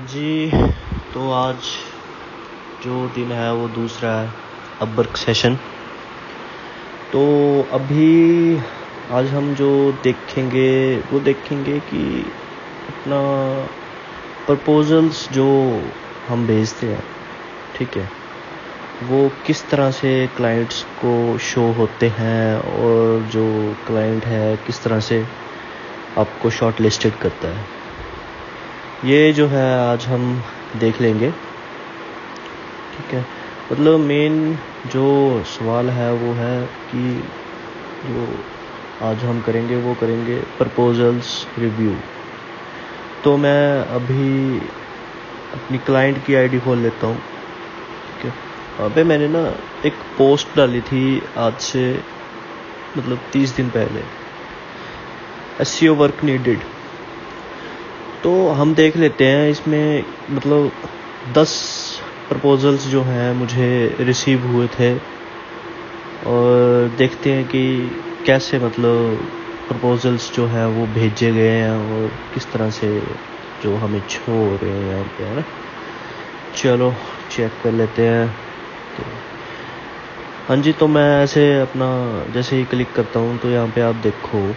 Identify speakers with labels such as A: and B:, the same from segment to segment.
A: जी, तो आज जो दिन है वो दूसरा है अब वर्क सेशन। तो अभी आज हम जो देखेंगे वो देखेंगे कि अपना प्रपोजल्स जो हम भेजते हैं, ठीक है, वो किस तरह से क्लाइंट्स को शो होते हैं और जो क्लाइंट है किस तरह से आपको शॉर्ट लिस्टेड करता है, ये जो है आज हम देख लेंगे। ठीक है, मतलब मेन जो सवाल है वो है कि जो आज हम करेंगे वो करेंगे प्रपोजल्स रिव्यू। तो मैं अभी अपनी क्लाइंट की आईडी खोल लेता हूँ। ठीक है, वहाँ पे मैंने ना एक पोस्ट डाली थी आज से मतलब 30 दिन पहले, SEO वर्क नीडेड। तो हम देख लेते हैं इसमें मतलब 10 प्रपोजल्स जो हैं मुझे रिसीव हुए थे और देखते हैं कि कैसे मतलब प्रपोजल्स जो हैं वो भेजे गए हैं और किस तरह से जो हमें शो हो रहे हैं यहाँ पे, है ना। चलो चेक कर लेते हैं। तो हाँ जी, तो मैं ऐसे अपना जैसे ही क्लिक करता हूँ तो यहाँ पे आप देखो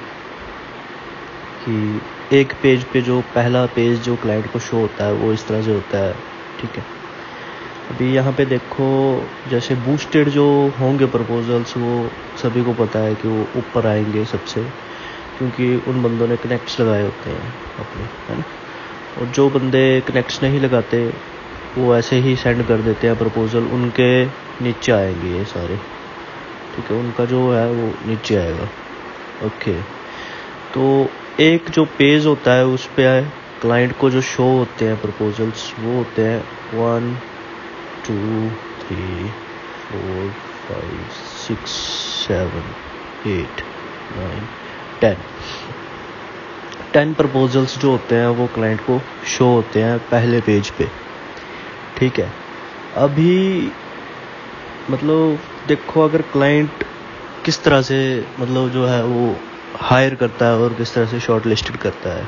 A: कि एक पेज पे जो पहला पेज जो क्लाइंट को शो होता है वो इस तरह से होता है। ठीक है, अभी यहाँ पे देखो जैसे बूस्टेड जो होंगे प्रपोजल्स वो सभी को पता है कि वो ऊपर आएंगे सबसे, क्योंकि उन बंदों ने कनेक्ट्स लगाए होते हैं अपने, है ना। और जो बंदे कनेक्ट्स नहीं लगाते वो ऐसे ही सेंड कर देते हैं प्रपोजल, उनके नीचे आएंगे ये सारे। ठीक है, उनका जो है वो नीचे आएगा। ओके, तो एक जो पेज होता है उस पे क्लाइंट को जो शो होते हैं प्रपोजल्स वो होते हैं 1 2 3 4 5 6 7 8 9 10 प्रपोजल्स जो होते हैं वो क्लाइंट को शो होते हैं पहले पेज पे। ठीक है, अभी मतलब देखो अगर क्लाइंट किस तरह से मतलब जो है वो हायर करता है और किस तरह से शॉर्ट लिस्टेड करता है।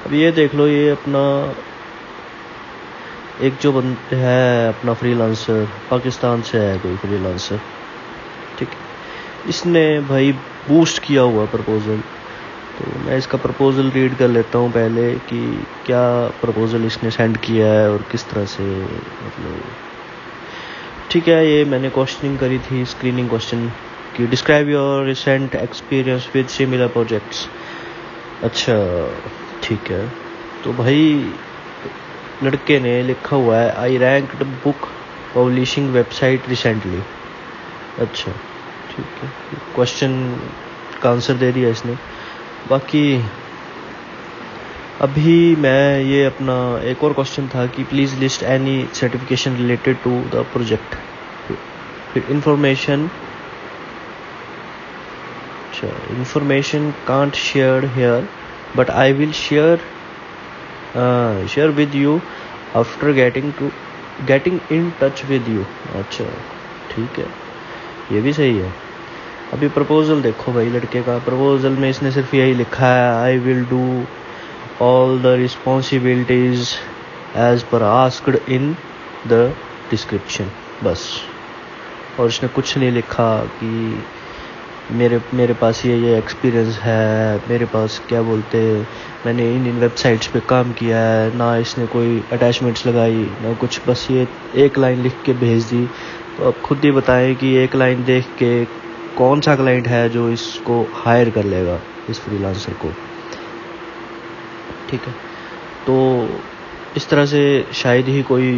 A: अब ये देख लो, ये अपना एक जो बंदा है अपना फ्रीलांसर, पाकिस्तान से है कोई फ्रीलांसर। ठीक है, इसने भाई बूस्ट किया हुआ प्रपोजल। तो मैं इसका प्रपोजल रीड कर लेता हूँ पहले कि क्या प्रपोजल इसने सेंड किया है और किस तरह से मतलब। ठीक है, ये मैंने क्वेश्चनिंग करी थी, स्क्रीनिंग क्वेश्चन कि describe your recent experience with similar projects. अच्छा ठीक है, तो भाई लड़के ने लिखा हुआ है I ranked book publishing website recently. अच्छा ठीक है, क्वेश्चन का आंसर दे दिया इसने। बाकी अभी मैं ये अपना एक और क्वेश्चन था कि please list any certification related to the project, फिर इंफॉर्मेशन। अच्छा, information can't share here but I will share with you after getting in touch with you. अच्छा ठीक है, ये भी सही है। अभी प्रपोजल देखो भाई, लड़के का प्रपोजल में इसने सिर्फ यही लिखा है I will do all the responsibilities as per asked in the description, बस। और इसने कुछ नहीं लिखा कि मेरे पास ये एक्सपीरियंस है, मेरे पास क्या बोलते मैंने इन वेबसाइट्स पे काम किया है, ना इसने कोई अटैचमेंट्स लगाई ना कुछ, बस ये एक लाइन लिख के भेज दी। तो अब खुद ही बताएं कि एक लाइन देख के कौन सा क्लाइंट है जो इसको हायर कर लेगा, इस फ्रीलांसर को। ठीक है, तो इस तरह से शायद ही कोई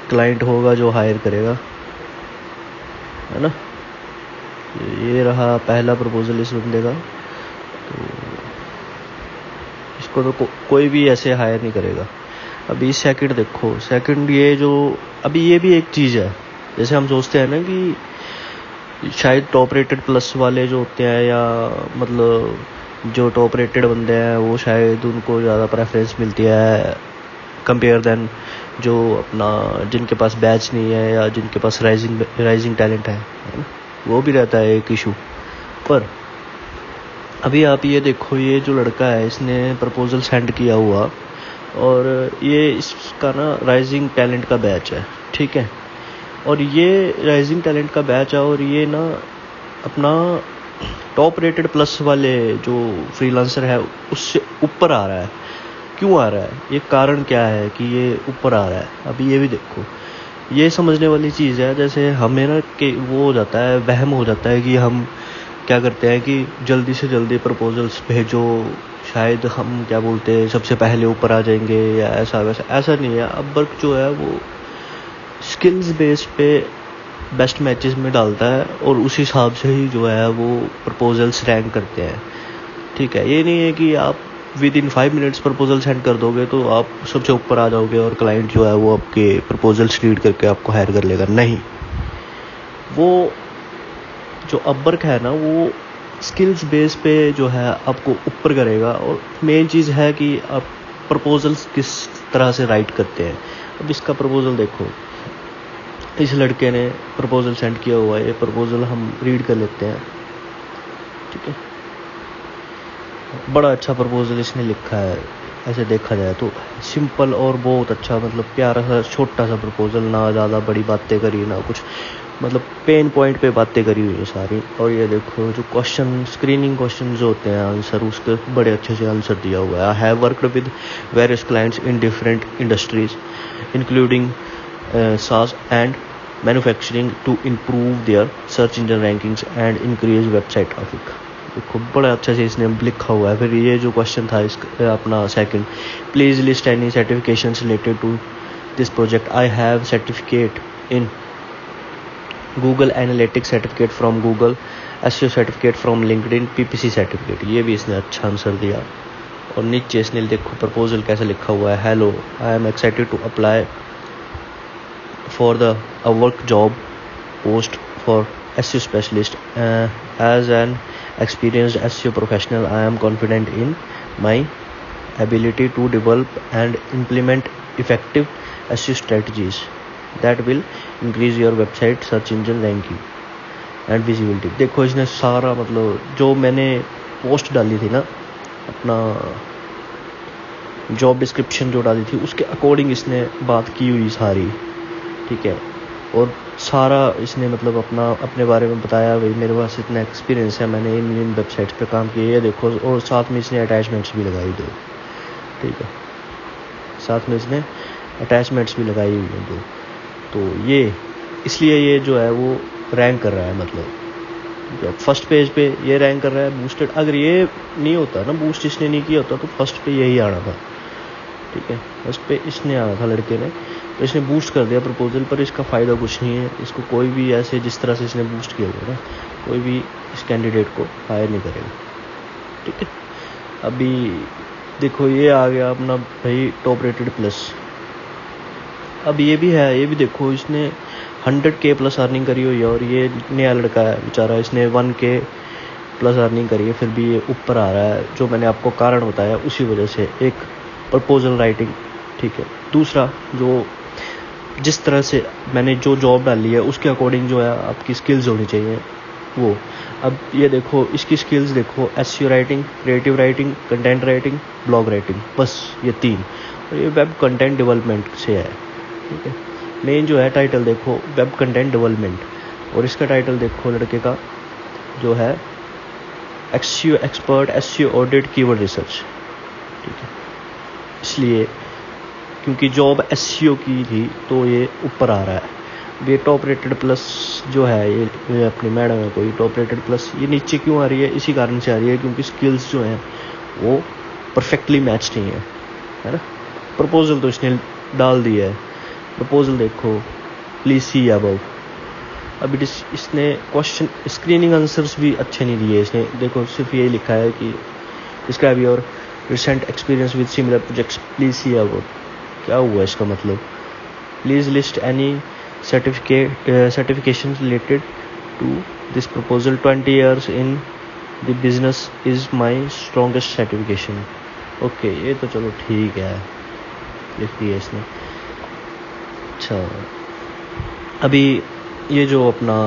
A: क्लाइंट होगा जो हायर करेगा, है ना। ये रहा पहला प्रपोजल इस बंदे का। तो इसको तो कोई भी ऐसे हायर नहीं करेगा। अभी सेकंड देखो, सेकंड ये जो अभी ये भी एक चीज़ है, जैसे हम सोचते हैं ना कि शायद टॉप रेटेड प्लस वाले जो होते हैं या मतलब जो टॉप रेटेड बंदे हैं वो शायद उनको ज़्यादा प्रेफरेंस मिलती है कंपेयर देन जो अपना जिनके पास बैच नहीं है या जिनके पास राइजिंग टैलेंट है ना, वो भी रहता है एक इशू। पर अभी आप ये देखो, ये जो लड़का है इसने प्रपोजल सेंड किया हुआ और ये इसका ना राइजिंग टैलेंट का बैच है, ठीक है। और ये राइजिंग टैलेंट का बैच है और ये ना अपना टॉप रेटेड प्लस वाले जो फ्रीलांसर है उससे ऊपर आ रहा है। क्यों आ रहा है, ये कारण क्या है कि ये ऊपर आ रहा है, अभी ये भी देखो। ये समझने वाली चीज़ है, जैसे हमें ना कि वो हो जाता है, वहम हो जाता है कि हम क्या करते हैं कि जल्दी से जल्दी प्रपोजल्स भेजो, शायद हम क्या बोलते हैं सबसे पहले ऊपर आ जाएंगे या ऐसा वैसा। ऐसा नहीं है। अपवर्क जो है वो स्किल्स बेस पे बेस्ट मैचेस में डालता है और उस हिसाब से ही जो है वो प्रपोजल्स रैंक करते हैं, ठीक है। ये नहीं है कि आप with in 5 minutes proposal send कर दोगे तो आप सबसे ऊपर आ जाओगे और क्लाइंट जो है वो आपके प्रपोजल्स रीड करके आपको हायर कर लेगा। नहीं, वो जो अपवर्क है ना वो स्किल्स बेस पे जो है आपको ऊपर करेगा। और मेन चीज़ है कि आप प्रपोजल्स किस तरह से राइट करते हैं। अब इसका प्रपोजल देखो, इस लड़के ने प्रपोजल सेंड किया हुआ है, ये प्रपोजल हम रीड कर लेते हैं, ठीक है। बड़ा अच्छा प्रपोजल इसने लिखा है, ऐसे देखा जाए तो सिंपल और बहुत अच्छा, मतलब प्यारा सा छोटा सा प्रपोजल, ना ज़्यादा बड़ी बातें करी ना कुछ, मतलब पेन पॉइंट पे बातें करी हुई है सारी। और ये देखो जो क्वेश्चन स्क्रीनिंग क्वेश्चन जो होते हैं आंसर, उसके बड़े अच्छे से आंसर दिया हुआ है। I have worked with various clients in different industries including SaaS and manufacturing to improve their search engine rankings and increase website traffic। देखो बड़ा अच्छा से इसने लिखा हुआ है। फिर ये जो क्वेश्चन था इसका अपना second, please list any certifications related to this project. I have certificate in Google analytics certificate from Google, SEO certificate from LinkedIn, PPC certificate. ये भी इसने अच्छा आंसर दिया। और नीचे इसने देखो प्रपोजल कैसे लिखा हुआ है, hello I am excited to apply for the work job post for SEO specialist. As an experienced SEO professional, I am confident in my ability to develop and implement effective SEO strategies that will increase your website search engine ranking and visibility। देखो इसने सारा मतलब जो मैंने post डाली थी ना, अपना जॉब डिस्क्रिप्शन जो डाली थी उसके अकॉर्डिंग इसने बात की हुई सारी, ठीक है। और सारा इसने मतलब अपने बारे में बताया, भाई मेरे पास इतना एक्सपीरियंस है, मैंने इन वेबसाइट्स पे काम किया, ये देखो। और साथ में इसने अटैचमेंट्स भी लगाई दो, ठीक है, साथ में इसने अटैचमेंट्स भी लगाई हुई हैं दो। तो ये इसलिए ये जो है वो रैंक कर रहा है, मतलब फर्स्ट पेज पे ये रैंक कर रहा है बूस्टेड। अगर ये नहीं होता ना, बूस्ट इसने नहीं किया होता तो फर्स्ट पे यही आना था, ठीक है। फर्स्ट पे इसने आना था लड़के ने, तो इसने बूस्ट कर दिया प्रपोजल। पर इसका फ़ायदा कुछ नहीं है, इसको कोई भी ऐसे जिस तरह से इसने बूस्ट किया हुआ ना, कोई भी इस कैंडिडेट को हायर नहीं करेगा, ठीक है। अभी देखो ये आ गया अपना भाई टॉप रेटेड प्लस। अब ये भी है, ये भी देखो इसने 100K प्लस अर्निंग करी हुई है। और ये नया लड़का है बेचारा, इसने 1K प्लस अर्निंग करी है, फिर भी ये ऊपर आ रहा है। जो मैंने आपको कारण बताया उसी वजह से, एक प्रपोजल राइटिंग, ठीक है। दूसरा जो जिस तरह से मैंने जो जॉब डाली है उसके अकॉर्डिंग जो है आपकी स्किल्स होनी चाहिए वो। अब ये देखो इसकी स्किल्स देखो, SEO writing, creative writing, content writing, blog writing, बस ये 3। और ये वेब कंटेंट डेवलपमेंट से है, ठीक है। मेन जो है टाइटल देखो वेब कंटेंट डेवलपमेंट, और इसका टाइटल देखो लड़के का जो है SEO expert, SEO audit, keyword research, ठीक है। इसलिए क्योंकि जॉब SEO की थी तो ये ऊपर आ रहा है। ये टॉप रेटेड प्लस जो है, ये अपनी मैडम है कोई टॉप रेटेड प्लस, ये नीचे क्यों आ रही है, इसी कारण से आ रही है क्योंकि स्किल्स जो हैं वो परफेक्टली मैच नहीं है ना। प्रपोजल तो इसने डाल दिया है, प्रपोजल देखो, प्लीज सी अबव। अभी इसने क्वेश्चन स्क्रीनिंग आंसर्स भी अच्छे नहीं दिए इसने, देखो सिर्फ यही लिखा है कि describe your recent experience with similar projects, please see above. क्या हुआ इसका मतलब, please list any certification related to this proposal, 20 years in the business is my strongest certification. Okay, ये तो चलो ठीक है, लिख दिया इसने। अच्छा, अभी ये जो अपना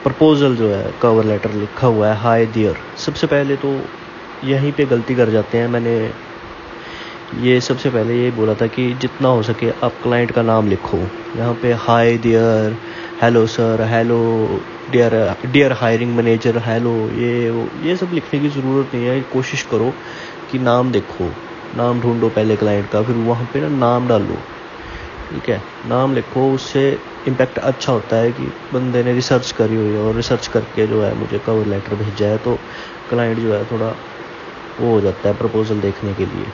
A: प्रपोजल जो है कवर लेटर लिखा हुआ है हाय डियर, सबसे पहले तो यहीं पे गलती कर जाते हैं। मैंने ये सबसे पहले ये बोला था कि जितना हो सके आप क्लाइंट का नाम लिखो। यहाँ पे hi dear, hello sir, hello dear, dear hiring manager, hello, ये सब लिखने की ज़रूरत नहीं है। कोशिश करो कि नाम देखो, नाम ढूंढो पहले क्लाइंट का, फिर वहाँ पे ना नाम डालो। ठीक है, नाम लिखो, उससे इम्पैक्ट अच्छा होता है कि बंदे ने रिसर्च करी हुई है और रिसर्च करके जो है मुझे कवर लेटर भेजा है, तो क्लाइंट जो है थोड़ा वो हो जाता है प्रपोजल देखने के लिए।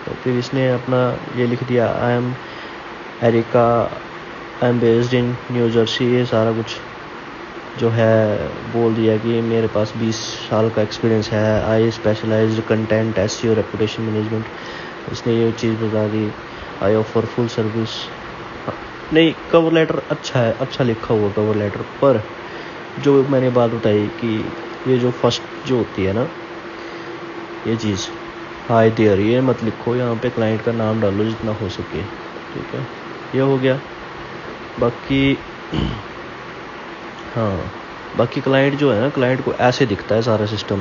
A: तो फिर इसने अपना ये लिख दिया, I am Erica, I am based in New Jersey, ये सारा कुछ जो है बोल दिया कि मेरे पास 20 साल का एक्सपीरियंस है, I specialized content SEO reputation management, इसने ये चीज़ बता दी। I offer full service. नहीं, कवर लेटर अच्छा है, अच्छा लिखा हुआ कवर लेटर, पर जो मैंने बात बताई कि ये जो फर्स्ट जो होती है ना ये चीज़, हाय देयर, ये मत लिखो, यहाँ पे क्लाइंट का नाम डालो जितना हो सके। ठीक है, ये हो गया। बाकी हाँ, बाकी क्लाइंट जो है ना, क्लाइंट को ऐसे दिखता है सारा सिस्टम।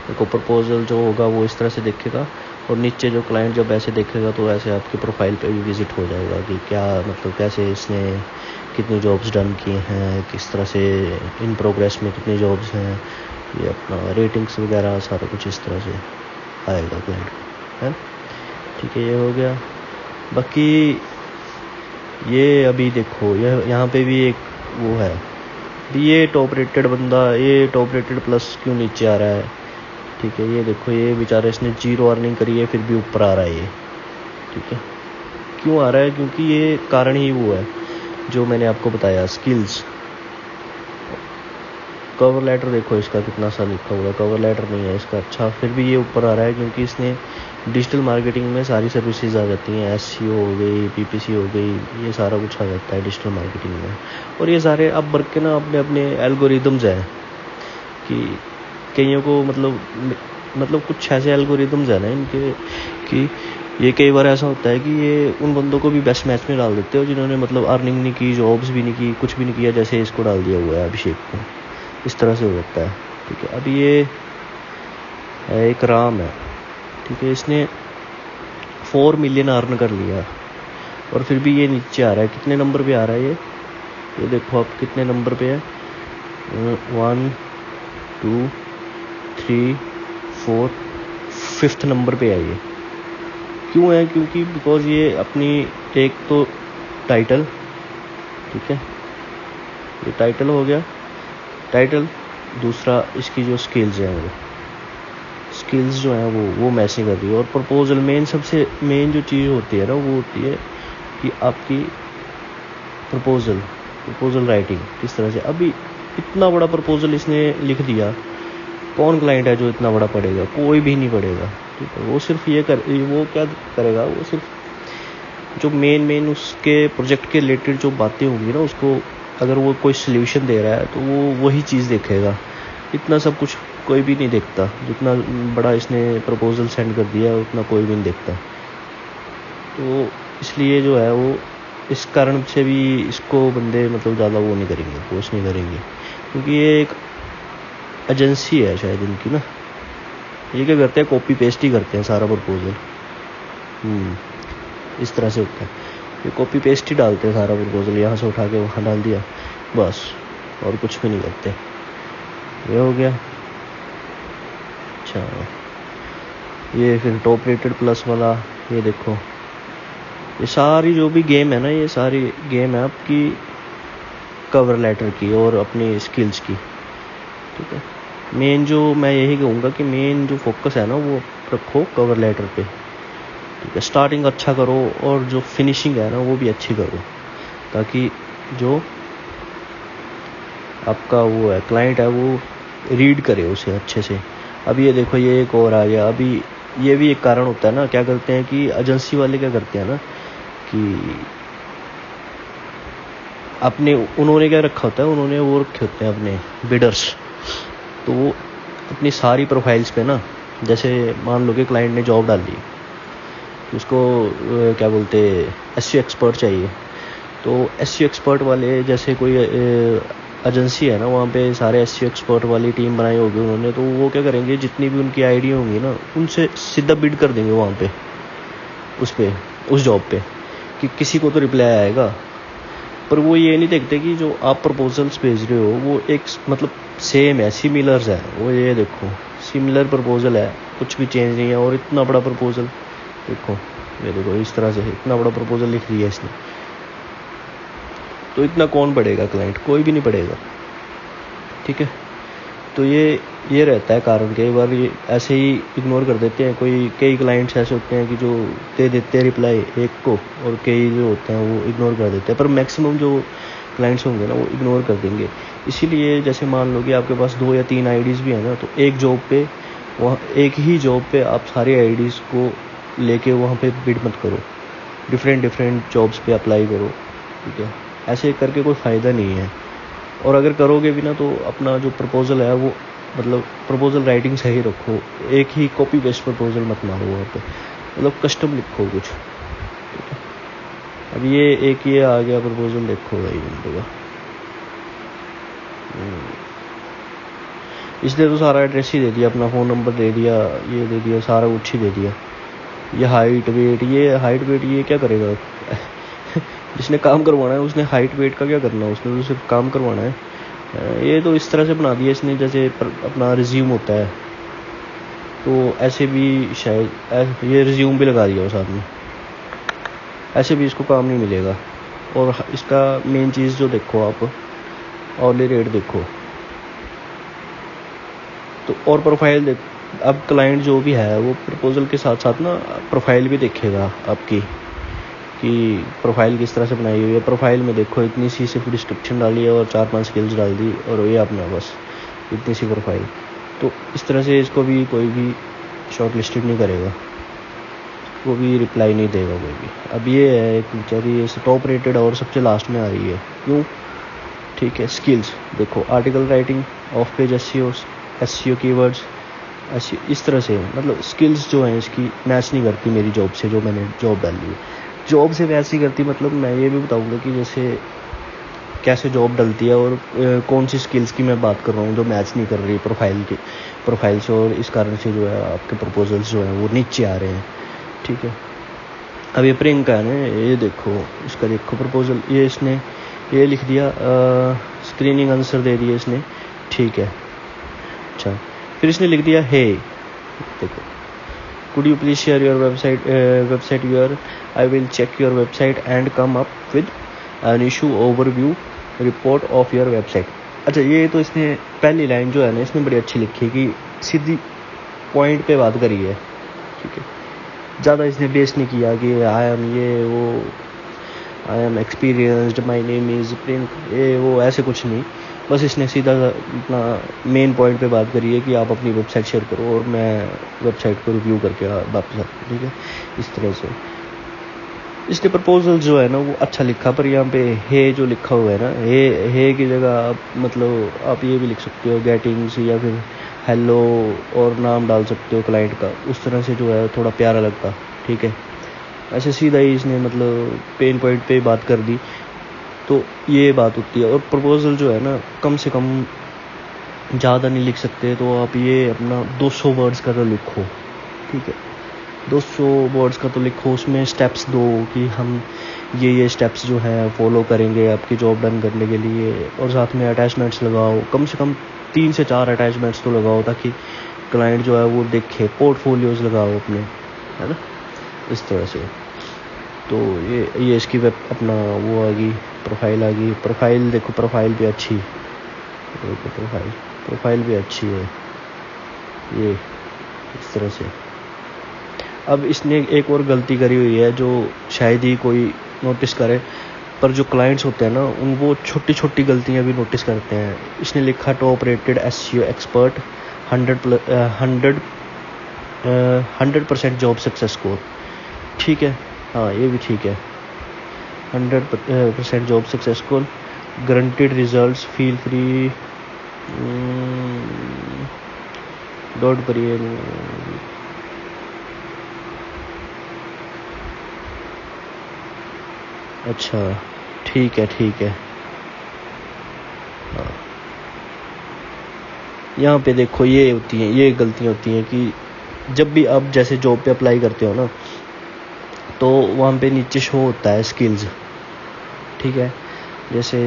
A: देखो प्रपोजल जो होगा वो इस तरह से दिखेगा, और नीचे जो क्लाइंट जब ऐसे देखेगा तो ऐसे आपकी प्रोफाइल पे भी विजिट हो जाएगा कि क्या मतलब कैसे इसने कितनी जॉब्स डन किए हैं, किस तरह से इन प्रोग्रेस में कितनी जॉब्स हैं, ये अपना रेटिंग्स वगैरह सारा कुछ इस तरह से आएगा क्लाइंट है। ठीक है, ये हो गया। बाकी ये अभी देखो यहाँ पे भी एक वो है, ये टॉप रेटेड बंदा, ये टॉप रेटेड प्लस क्यों नीचे आ रहा है। ठीक है, ये देखो, ये बेचारा इसने 0 अर्निंग करी है फिर भी ऊपर आ रहा है ये। ठीक है, क्यों आ रहा है, क्योंकि ये कारण ही वो है जो मैंने आपको बताया, स्किल्स। कवर लेटर देखो इसका कितना सा लिखा हुआ है, कवर लेटर नहीं है इसका अच्छा, फिर भी ये ऊपर आ रहा है क्योंकि इसने डिजिटल मार्केटिंग में सारी सर्विसेज आ जाती हैं, एसईओ हो गई, पीपीसी हो गई, ये सारा कुछ आ जाता है डिजिटल मार्केटिंग में। और ये सारे अब वर्क के ना अपने अपने एल्गोरिदम्स हैं कि कईयों को मतलब कुछ ऐसे एल्गोरिदम्स हैं ना इनके कि ये कई बार ऐसा होता है कि ये उन बंदों को भी बेस्ट मैच में डाल देते हो जिन्होंने मतलब अर्निंग नहीं की, जॉब्स भी नहीं की, कुछ भी नहीं किया, जैसे इसको डाल दिया हुआ है अभिषेक को, इस तरह से हो जाता है। ठीक है, अब ये एक राम है। ठीक है, इसने 4 मिलियन अर्न कर लिया और फिर भी ये नीचे आ रहा है। कितने नंबर पे आ रहा है ये देखो आप कितने नंबर पे है, 1 2 3 4 5th नंबर पे है ये। क्यों है, क्योंकि बिकॉज ये अपनी एक तो टाइटल, ठीक है, ये टाइटल हो गया, टाइटल, दूसरा इसकी जो स्किल्स हैं वो स्किल्स जो हैं वो मैच नहीं कर रही है। और प्रपोजल मेन सबसे मेन जो चीज़ होती है ना वो होती है कि आपकी प्रपोजल राइटिंग किस तरह से। अभी इतना बड़ा प्रपोजल इसने लिख दिया, कौन क्लाइंट है जो इतना बड़ा पढ़ेगा, कोई भी नहीं पढ़ेगा। ठीक है, वो सिर्फ वो क्या करेगा, वो सिर्फ जो मेन उसके प्रोजेक्ट के रिलेटेड जो बातें होंगी ना, उसको अगर वो कोई सल्यूशन दे रहा है तो वो वही चीज़ देखेगा। इतना सब कुछ कोई भी नहीं देखता, जितना बड़ा इसने प्रपोजल सेंड कर दिया उतना कोई भी नहीं देखता। तो इसलिए जो है वो इस कारण से भी इसको बंदे मतलब ज़्यादा वो नहीं करेंगे, पोस्ट नहीं करेंगे, क्योंकि ये एक एजेंसी है शायद इनकी ना। ये क्या करते हैं, कॉपी पेस्ट ही करते हैं सारा प्रपोजल। इस तरह से होता है, ये कॉपी पेस्ट ही डालते हैं सारा प्रपोजल, यहाँ से उठा के वहाँ डाल दिया बस, और कुछ भी नहीं करते। ये हो गया। अच्छा, ये फिर टॉप रेटेड प्लस वाला, ये देखो, ये सारी जो भी गेम है ना, ये सारी गेम है आपकी कवर लेटर की और अपनी स्किल्स की। ठीक है, मेन जो मैं यही कहूँगा कि मेन जो फोकस है ना वो रखो कवर लेटर पे। ठीक है, स्टार्टिंग अच्छा करो और जो फिनिशिंग है ना वो भी अच्छी करो, ताकि जो आपका वो है क्लाइंट है वो रीड करे उसे अच्छे से। अब ये देखो, ये एक और आ गया। अभी ये भी एक कारण होता है ना, क्या करते हैं कि एजेंसी वाले क्या करते हैं ना कि अपने उन्होंने क्या रखा होता है, उन्होंने वो रखे होते हैं अपने बिडर्स, तो वो अपनी सारी प्रोफाइल्स पे ना, जैसे मान लो कि क्लाइंट ने जॉब डाली, उसको क्या बोलते एसईओ एक्सपर्ट चाहिए, तो एसईओ एक्सपर्ट वाले जैसे कोई एजेंसी है ना, वहाँ पे सारे एसईओ एक्सपर्ट वाली टीम बनाई होगी उन्होंने, तो वो क्या करेंगे, जितनी भी उनकी आईडी होंगी ना उनसे सीधा बिड कर देंगे वहाँ पे। उस पे, उस जॉब पे, कि किसी को तो रिप्लाई आएगा। पर वो ये नहीं देखते कि जो आप प्रपोजल्स भेज रहे हो वो एक मतलब सेम है, सिमिलर्स है। वो ये देखो सिमिलर प्रपोजल है, कुछ भी चेंज नहीं है। और इतना बड़ा प्रपोजल देखो, ये देखो इस तरह से इतना बड़ा प्रपोजल लिख दिया इसने। तो इतना कौन पढ़ेगा क्लाइंट? कोई भी नहीं पढ़ेगा, ठीक है। तो ये रहता है कारण। कई बार ये ऐसे ही इग्नोर कर देते हैं। कई क्लाइंट्स ऐसे होते हैं कि जो दे देते हैं रिप्लाई एक को, और कई जो होते हैं वो इग्नोर कर देते हैं। पर मैक्सिमम जो क्लाइंट्स होंगे ना वो इग्नोर कर देंगे। इसीलिए जैसे मान लो कि आपके पास 2 या 3 आईडीज़ भी है ना, तो एक जॉब पे, वहाँ एक ही जॉब पे आप सारी आईडीज़ को लेके वहाँ पे बिड मत करो, डिफरेंट जॉब्स पे अप्लाई करो, ठीक है। ऐसे करके कोई फ़ायदा नहीं है। और अगर करोगे भी ना तो अपना जो प्रपोजल है वो मतलब प्रपोजल राइटिंग सही रखो। एक ही कॉपी पेस्ट प्रपोजल मत मारो वहाँ पे, मतलब कस्टम लिखो कुछ, ठीक है। अब ये आ गया प्रपोजल, देखो भाई बंदे का। इसलिए तो सारा एड्रेस ही दे दिया, अपना फ़ोन नंबर दे दिया, ये दे दिया, सारा कुछ ही दे दिया। ये हाइट वेट ये क्या करेगा? जिसने काम करवाना है उसने हाइट वेट का क्या करना है? उसने तो सिर्फ काम करवाना है। ये तो इस तरह से बना दिया इसने जैसे अपना रिज्यूम होता है, तो ऐसे भी शायद ये रिज्यूम भी लगा दिया साथ में। ऐसे भी इसको काम नहीं मिलेगा। और इसका मेन चीज़ जो देखो आप, ऑर्ली रेट देखो तो, और प्रोफाइल देख। अब क्लाइंट जो भी है वो प्रपोजल के साथ साथ ना प्रोफाइल भी देखेगा आपकी, कि प्रोफाइल किस तरह से बनाई हुई है। प्रोफाइल में देखो इतनी सी सिर्फ डिस्क्रिप्शन डाली है और 4-5 स्किल्स डाल दी, और ये अपना बस इतनी सी प्रोफाइल। तो इस तरह से इसको भी कोई भी शॉर्ट लिस्टेड नहीं करेगा, वो भी रिप्लाई नहीं देगा कोई भी। अब ये है एक बेचारी टॉप रेटेड और सबसे लास्ट में आ रही है, क्यों? ठीक है। स्किल्स देखो, article writing, of page SEO keywords, ऐसी इस तरह से मतलब स्किल्स जो हैं इसकी मैच नहीं करती मेरी जॉब से, जो मैंने जॉब डाली है। जॉब से मैच नहीं करती मतलब मैं ये भी बताऊंगा कि जैसे कैसे जॉब डलती है और कौन सी स्किल्स की मैं बात कर रहा हूँ जो मैच नहीं कर रही प्रोफाइल से, और इस कारण से जो है आपके प्रपोजल्स जो हैं वो नीचे आ रहे हैं, ठीक है। अब ये प्रियंका है ना, ये देखो इसका देखो प्रपोजल, ये लिख दिया, स्क्रीनिंग आंसर दे दिया इसने, ठीक है। अच्छा, फिर इसने लिख दिया हे, देखो, could you please share your website URL? I will check your website and come up with an issue overview report of your website. अच्छा, ये तो इसने पहली लाइन जो है ना इसने बड़ी अच्छी लिखी है कि सीधी पॉइंट पे बात करी है, ठीक है। ज़्यादा इसने बेस नहीं किया कि I am experienced, my name is Prink, ये वो ऐसे कुछ नहीं। बस इसने सीधा अपना मेन पॉइंट पे बात करी है कि आप अपनी वेबसाइट शेयर करो और मैं वेबसाइट को रिव्यू करके वापस आता हूँ, ठीक है। इस तरह से इसने प्रपोजल जो है ना वो अच्छा लिखा। पर यहाँ पे हे जो लिखा हुआ है ना, हे की जगह आप मतलब आप ये भी लिख सकते हो गेटिंग्स, या फिर हेलो और नाम डाल सकते हो क्लाइंट का। उस तरह से जो है थोड़ा प्यारा लगता, ठीक है। ऐसे सीधा ही इसने मतलब पेन पॉइंट पे बात कर दी, तो ये बात होती है। और प्रपोजल जो है ना कम से कम ज़्यादा नहीं लिख सकते, तो आप ये अपना 200 वर्ड्स का तो लिखो, ठीक है। 200 वर्ड्स का तो लिखो, उसमें स्टेप्स दो कि हम ये स्टेप्स जो हैं फॉलो करेंगे आपकी जॉब डन करने के लिए। और साथ में अटैचमेंट्स लगाओ, कम से कम 3 से 4 अटैचमेंट्स तो लगाओ, ताकि क्लाइंट जो है वो देखे। पोर्टफोलियोज लगाओ अपने, है ना, इस तरह से। तो ये इसकी वेब अपना वो आ गई, प्रोफाइल आ गई। प्रोफाइल देखो, प्रोफाइल भी अच्छी, देखो प्रोफाइल भी अच्छी है, ये इस तरह से। अब इसने एक और गलती करी हुई है जो शायद ही कोई नोटिस करे, पर जो क्लाइंट्स होते हैं ना वो छोटी छोटी गलतियां भी नोटिस करते हैं। इसने लिखा top rated SEO expert, 100% job success score, ठीक है। हाँ, ये भी ठीक है, 100% job success score, guaranteed results, feel free, don't worry. अच्छा, ठीक है। हाँ, यहाँ पे देखो ये गलतियाँ होती हैं कि जब भी आप जैसे जॉब पे अप्लाई करते हो ना, तो वहाँ पे नीचे शो होता है स्किल्स, ठीक है। जैसे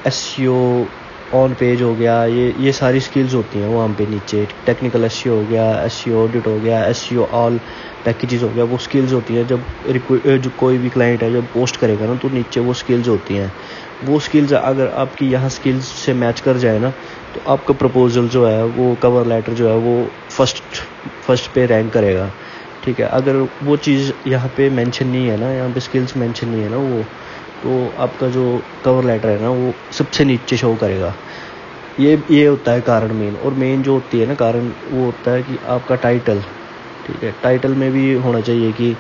A: एसईओ ऑन पेज हो गया, ये सारी स्किल्स होती हैं वहाँ पे नीचे। टेक्निकल एसईओ हो गया, एसईओ ऑडिट हो गया, एसईओ ऑल पैकेजेस हो गया, वो स्किल्स होती हैं। जब जो कोई भी क्लाइंट है जब पोस्ट करेगा ना, तो नीचे वो स्किल्स होती हैं। वो स्किल्स अगर आपकी यहाँ स्किल्स से मैच कर जाए ना, तो आपका प्रपोजल जो है, वो कवर लेटर जो है, वो फर्स्ट पे रैंक करेगा, ठीक है। अगर वो चीज़ यहाँ पे मेंशन नहीं है ना, यहाँ पे स्किल्स मेंशन नहीं है ना, वो तो आपका जो कवर लेटर है ना, वो सबसे नीचे शो करेगा। ये होता है कारण मेन। और मेन जो होती है ना कारण, वो होता है कि आपका टाइटल, ठीक है। टाइटल में भी होना चाहिए कि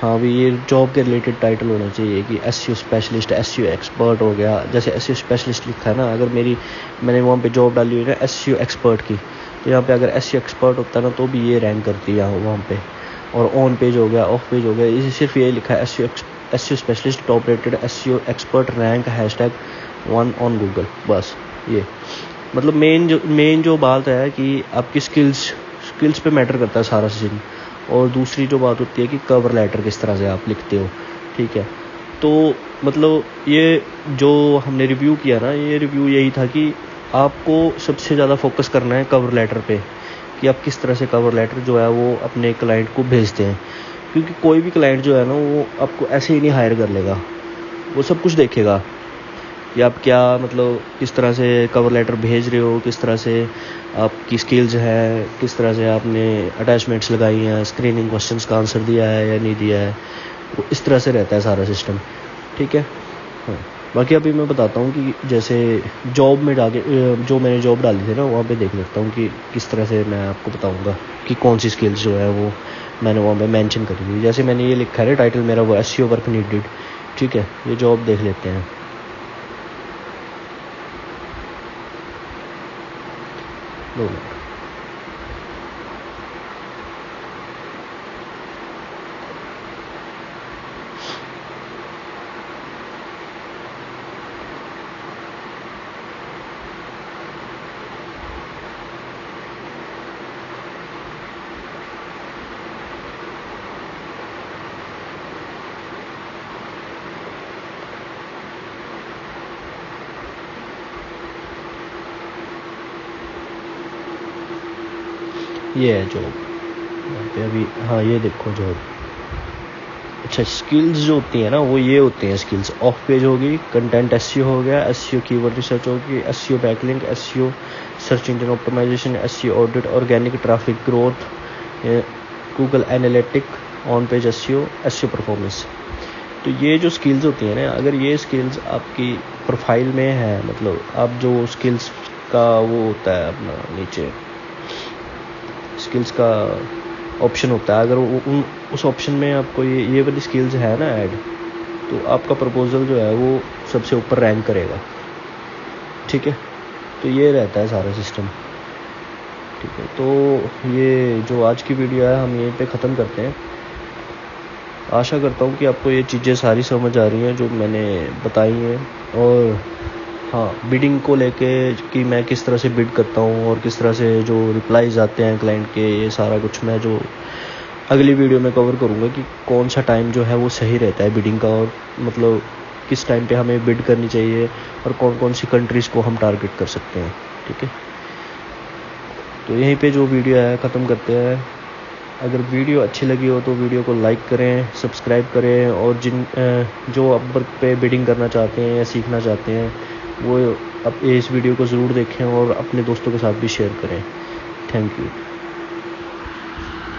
A: हाँ भी ये जॉब के रिलेटेड टाइटल होना चाहिए कि एसईओ स्पेशलिस्ट, एसईओ एक्सपर्ट हो गया। जैसे एसईओ स्पेशलिस्ट लिखा है ना, अगर मैंने वहाँ पे जॉब डाली हुई है ना एसईओ एक्सपर्ट की, तो यहाँ पे अगर एसईओ एक्सपर्ट होता है ना, तो भी ये रैंक करती है वहाँ पे। और ऑन पेज हो गया, ऑफ पेज हो गया, इसे सिर्फ ये लिखा है SEO specialist top rated SEO expert rank #1 on Google, बस। ये मतलब मेन जो बात है कि आपकी स्किल्स पे मैटर करता है सारा सीन। और दूसरी जो बात होती है कि कवर लेटर किस तरह से आप लिखते हो, ठीक है। तो मतलब ये जो हमने रिव्यू किया ना, ये रिव्यू यही था कि आपको सबसे ज़्यादा फोकस करना है कवर लेटर पे, कि आप किस तरह से कवर लेटर जो है वो अपने क्लाइंट को भेजते हैं। क्योंकि कोई भी क्लाइंट जो है ना, वो आपको ऐसे ही नहीं हायर कर लेगा, वो सब कुछ देखेगा कि आप क्या मतलब किस तरह से कवर लेटर भेज रहे हो, किस तरह से आपकी स्किल्स है, किस तरह से आपने अटैचमेंट्स लगाई हैं, स्क्रीनिंग क्वेश्चंस का आंसर दिया है या नहीं दिया है। वो इस तरह से रहता है सारा सिस्टम, ठीक है। हाँ, बाकी अभी मैं बताता हूँ कि जैसे जॉब में जाके जो मैंने जॉब डाली थी ना, वहाँ पे देख लेता हूँ कि किस तरह से मैं आपको बताऊँगा कि कौन सी स्किल्स जो है वो मैंने वहाँ पे मेंशन करी थी। जैसे मैंने ये लिखा है टाइटल मेरा वो एसईओ वर्क नीडेड, ठीक है। ये जॉब देख लेते हैं। दो मिनट। ये है जॉब यहाँ पे अभी। हाँ, ये देखो जॉब। अच्छा, स्किल्स जो होती हैं ना, वो ये होती हैं स्किल्स। ऑफ पेज होगी, कंटेंट एसईओ हो गया, एसईओ कीवर्ड रिसर्च होगी, SEO backlink, SEO search engine optimization, SEO audit, organic traffic growth, Google analytic, on page SEO, SEO performance. तो ये जो स्किल्स होती हैं ना, अगर ये स्किल्स आपकी प्रोफाइल में है, मतलब आप जो स्किल्स का वो होता है अपना नीचे स्किल्स का ऑप्शन होता है, अगर उस ऑप्शन में आपको ये वाली स्किल्स है ना ऐड, तो आपका प्रपोजल जो है वो सबसे ऊपर रैंक करेगा, ठीक है। तो ये रहता है सारा सिस्टम, ठीक है। तो ये जो आज की वीडियो है हम यहीं पे ख़त्म करते हैं। आशा करता हूँ कि आपको ये चीज़ें सारी समझ आ रही हैं जो मैंने बताई हैं। और हाँ, बिडिंग को लेके कि मैं किस तरह से बिड करता हूँ और किस तरह से जो रिप्लाईज आते हैं क्लाइंट के, ये सारा कुछ मैं जो अगली वीडियो में कवर करूँगा कि कौन सा टाइम जो है वो सही रहता है बिडिंग का, और मतलब किस टाइम पे हमें बिड करनी चाहिए और कौन कौन सी कंट्रीज़ को हम टारगेट कर सकते हैं, ठीक है। तो यहीं पे जो वीडियो है ख़त्म करते हैं। अगर वीडियो अच्छी लगी हो तो वीडियो को लाइक करें, सब्सक्राइब करें, और जो अपवर्क पे बिडिंग करना चाहते हैं या सीखना चाहते हैं, वो अब इस वीडियो को ज़रूर देखें और अपने दोस्तों के साथ भी शेयर करें। Thank you.